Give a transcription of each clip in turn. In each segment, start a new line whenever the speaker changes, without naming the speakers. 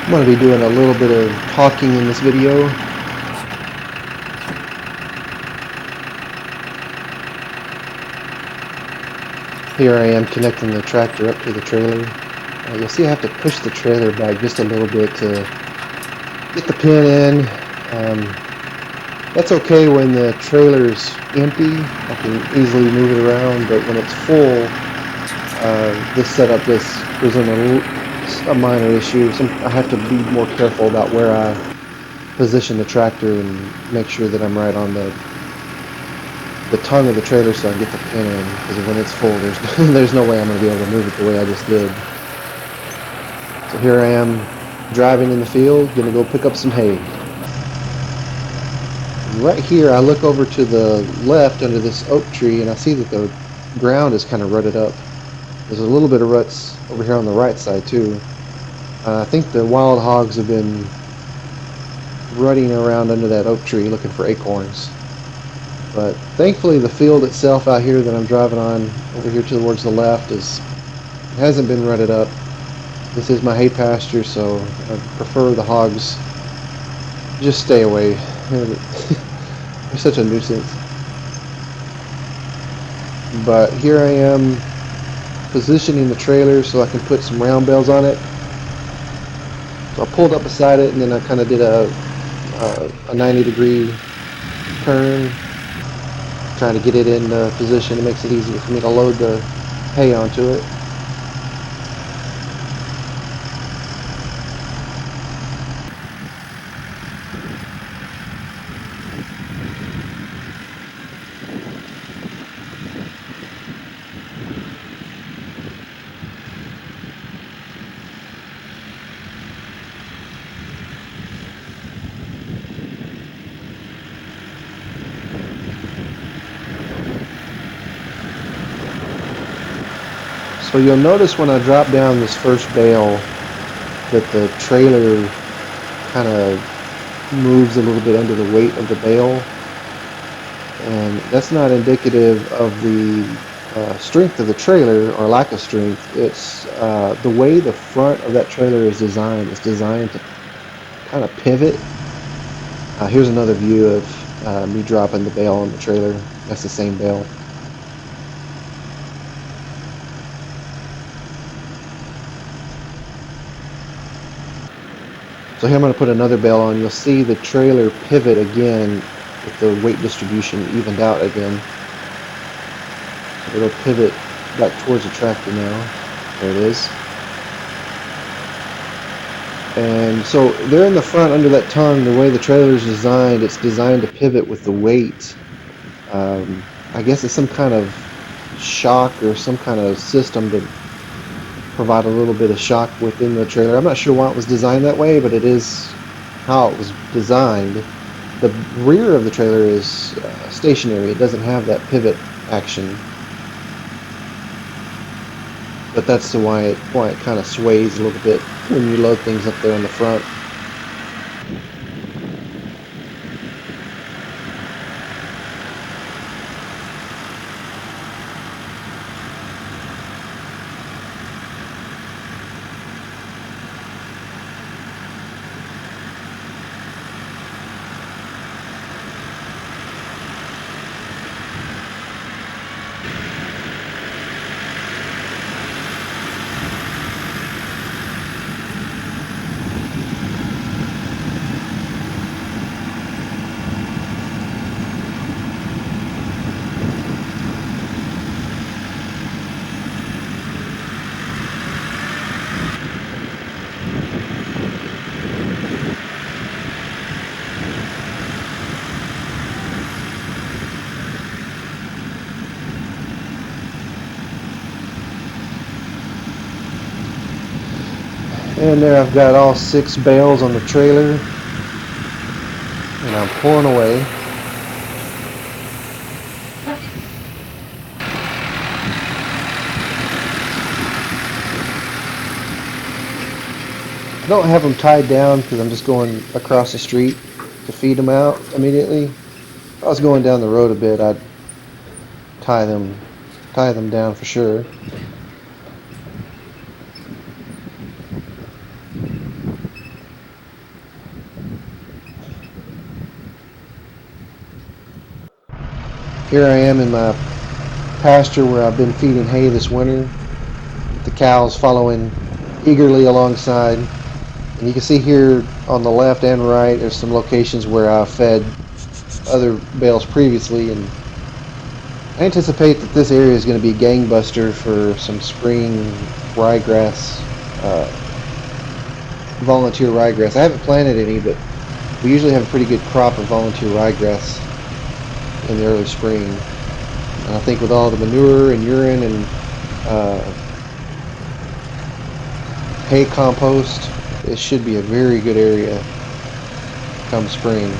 I'm going to be doing a little bit of talking in this video. Here I am connecting the tractor up to the trailer. You'll see I have to push the trailer back just a little bit to get the pin in. That's okay when the trailer's empty. I can easily move it around, but when it's full, this setup does present a minor issue. I have to be more careful about where I position the tractor and make sure that I'm right on the tongue of the trailer so I can get the pin in, because when it's full, there's no way I'm going to be able to move it the way I just did. So here I am driving in the field, going to go pick up some hay. Right here I look over to the left under this oak tree and I see that the ground is kind of rutted up. There's a little bit of ruts over here on the right side too. I think the wild hogs have been rutting around under that oak tree looking for acorns. But thankfully the field itself out here that I'm driving on over here towards the left hasn't been rutted up. This is my hay pasture, so I prefer the hogs just stay away. They're such a nuisance. But here I am positioning the trailer so I can put some round bales on it. So I pulled up beside it and then I kind of did a 90-degree turn, trying to get it in position. It makes it easier for me to load the hay onto it. So you'll notice when I drop down this first bale that the trailer kind of moves a little bit under the weight of the bale, and that's not indicative of the strength of the trailer or lack of strength. It's the way the front of that trailer is designed. It's designed to kind of pivot. Here's another view of me dropping the bale on the trailer. That's the same bale. So here I'm going to put another bale on. You'll see the trailer pivot again with the weight distribution evened out again. So it'll pivot back towards the tractor now. There it is. And so there in the front under that tongue, the way the trailer is designed, it's designed to pivot with the weight. I guess it's some kind of shock or some kind of system to provide a little bit of shock within the trailer. I'm not sure why it was designed that way, but it is how it was designed. The rear of the trailer is stationary. It doesn't have that pivot action, but that's why it kind of sways a little bit when you load things up there in the front. And there I've got all 6 bales on the trailer, and I'm pulling away. I don't have them tied down because I'm just going across the street to feed them out immediately. If I was going down the road a bit, I'd tie them down for sure. Here I am in my pasture where I've been feeding hay this winter. The cows following eagerly alongside. And you can see here on the left and right, there's some locations where I fed other bales previously, and I anticipate that this area is going to be gangbuster for some spring ryegrass, volunteer ryegrass. I haven't planted any, but we usually have a pretty good crop of volunteer ryegrass in the early spring. And I think with all the manure and urine and hay compost, it should be a very good area come spring.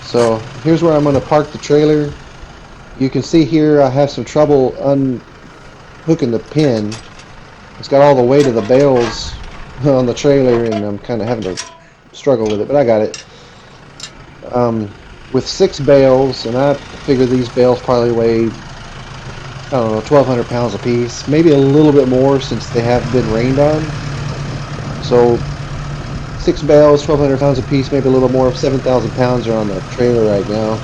So here's where I'm going to park the trailer. You can see here I have some trouble unhooking the pin. It's got all the weight of the bales on the trailer, and I'm kind of having to struggle with it, but I got it. With 6 bales, and I figure these bales probably weigh, I don't know, 1,200 pounds a piece, maybe a little bit more since they have been rained on. So 6 bales, 1,200 pounds a piece, maybe a little more. 7,000 pounds are on the trailer right now.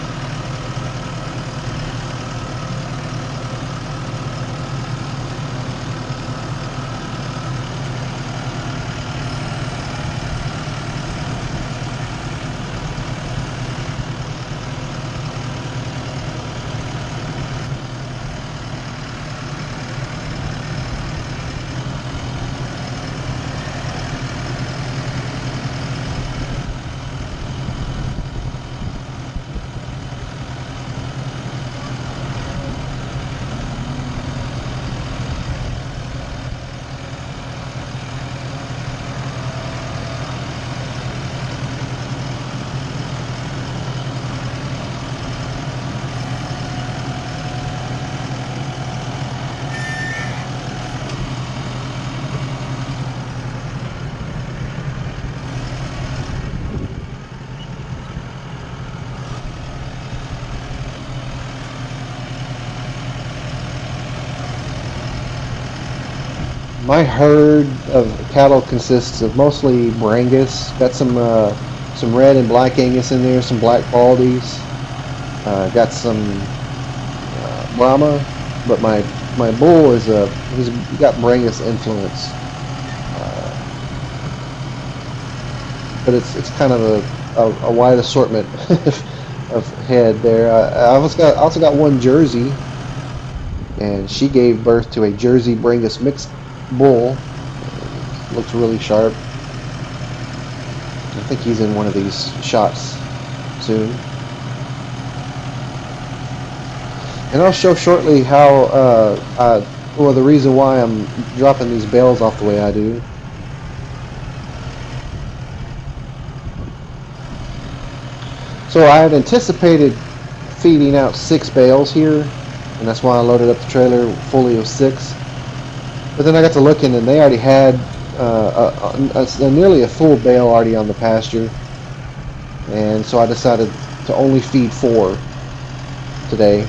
My herd of cattle consists of mostly Brangus. Got some red and black Angus in there, some black Baldies. Got some Brahma, but my bull is he's got Brangus influence. But it's kind of a wide assortment of head there. I also got one Jersey, and she gave birth to a Jersey Brangus mixed bull. Looks really sharp. I think he's in one of these shots soon. And I'll show shortly how the reason why I'm dropping these bales off the way I do. So I had anticipated feeding out 6 bales here, and that's why I loaded up the trailer fully of 6. But then I got to looking, and they already had nearly a full bale already on the pasture, and so I decided to only feed 4 today.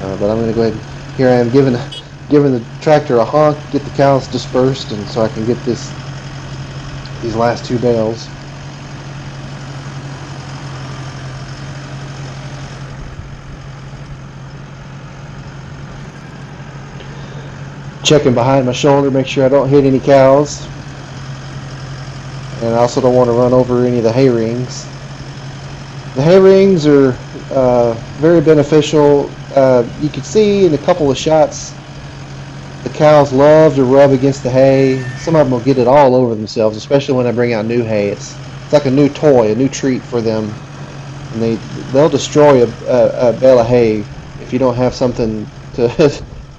But I'm going to go ahead. Here I am giving the tractor a honk, get the cows dispersed, and so I can get these last 2 bales. Checking behind my shoulder, make sure I don't hit any cows, and I also don't want to run over any of the hay rings. The hay rings are very beneficial. You can see in a couple of shots the cows love to rub against the hay. Some of them will get it all over themselves, especially when I bring out new hay. It's like a new toy, a new treat for them, and they'll destroy a bale of hay if you don't have something to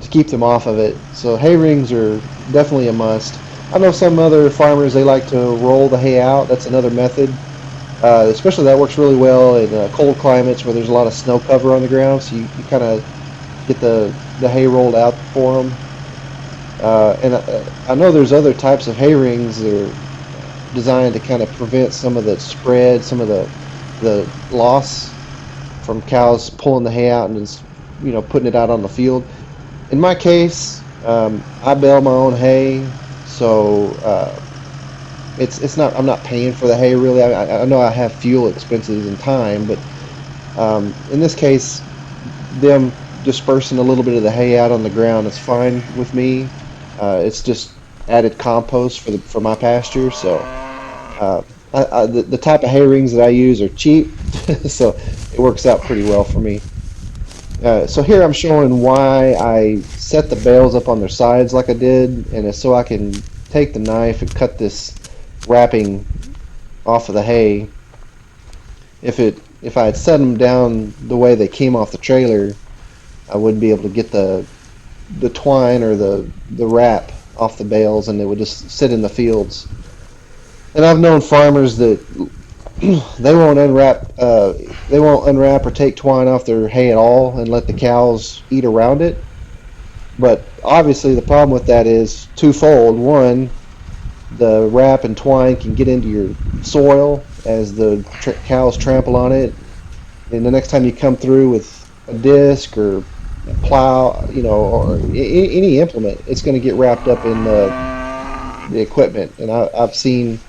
to keep them off of it. So hay rings are definitely a must. I know some other farmers, they like to roll the hay out. That's another method. Especially that works really well in cold climates where there's a lot of snow cover on the ground, so you kind of get the hay rolled out for them. And I know there's other types of hay rings that are designed to kind of prevent some of the spread, some of the loss from cows pulling the hay out and just, putting it out on the field. In my case, I bale my own hay, So it's not, I'm not paying for the hay really. I know I have fuel expenses and time, but in this case, them dispersing a little bit of the hay out on the ground is fine with me. It's just added compost for my pasture. So the type of hay rings that I use are cheap, so it works out pretty well for me. So here I'm showing why I set the bales up on their sides like I did, and it's so I can take the knife and cut this wrapping off of the hay. If I had set them down the way they came off the trailer, I wouldn't be able to get the twine or the wrap off the bales, and it would just sit in the fields. And I've known farmers that they won't unwrap or take twine off their hay at all and let the cows eat around it. But obviously the problem with that is twofold. One, the wrap and twine can get into your soil as the cows trample on it, and the next time you come through with a disc or a plow, or any implement, it's going to get wrapped up in the equipment. And I've seen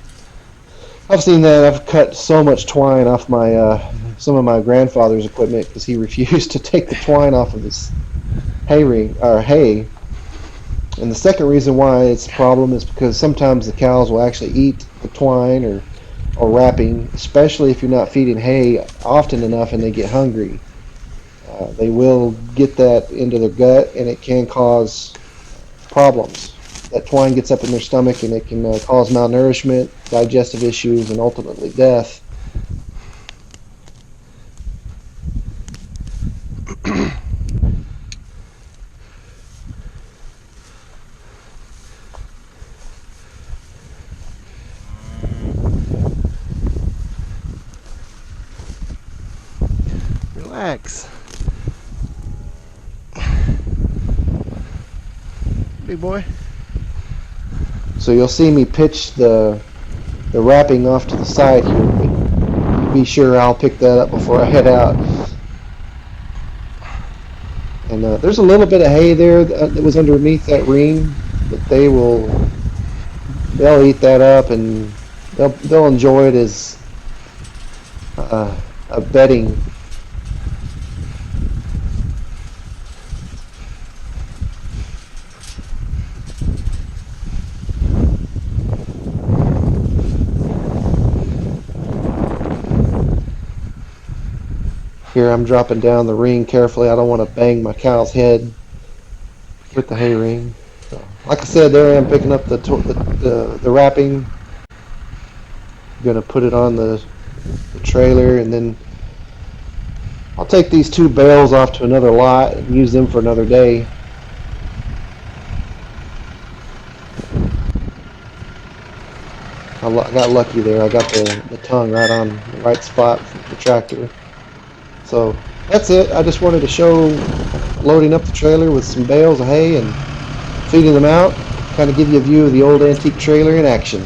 that. I've cut so much twine off my some of my grandfather's equipment because he refused to take the twine off of his hay. And the second reason why it's a problem is because sometimes the cows will actually eat the twine or wrapping, especially if you're not feeding hay often enough and they get hungry. They will get that into their gut, and it can cause problems. That twine gets up in their stomach, and it can cause malnourishment, digestive issues, and ultimately death.
Relax. Big boy.
So you'll see me pitch the wrapping off to the side here, but be sure I'll pick that up before I head out. And there's a little bit of hay there that was underneath that ring, but they'll eat that up, and they'll enjoy it as a bedding. Here I'm dropping down the ring carefully. I don't want to bang my cow's head with the hay ring. So, like I said, there I am picking up the wrapping. I'm gonna put it on the trailer, and then I'll take these two bales off to another lot and use them for another day. I got lucky there. I got the tongue right on the right spot for the tractor. So that's it. I just wanted to show loading up the trailer with some bales of hay and feeding them out. Kind of give you a view of the old antique trailer in action.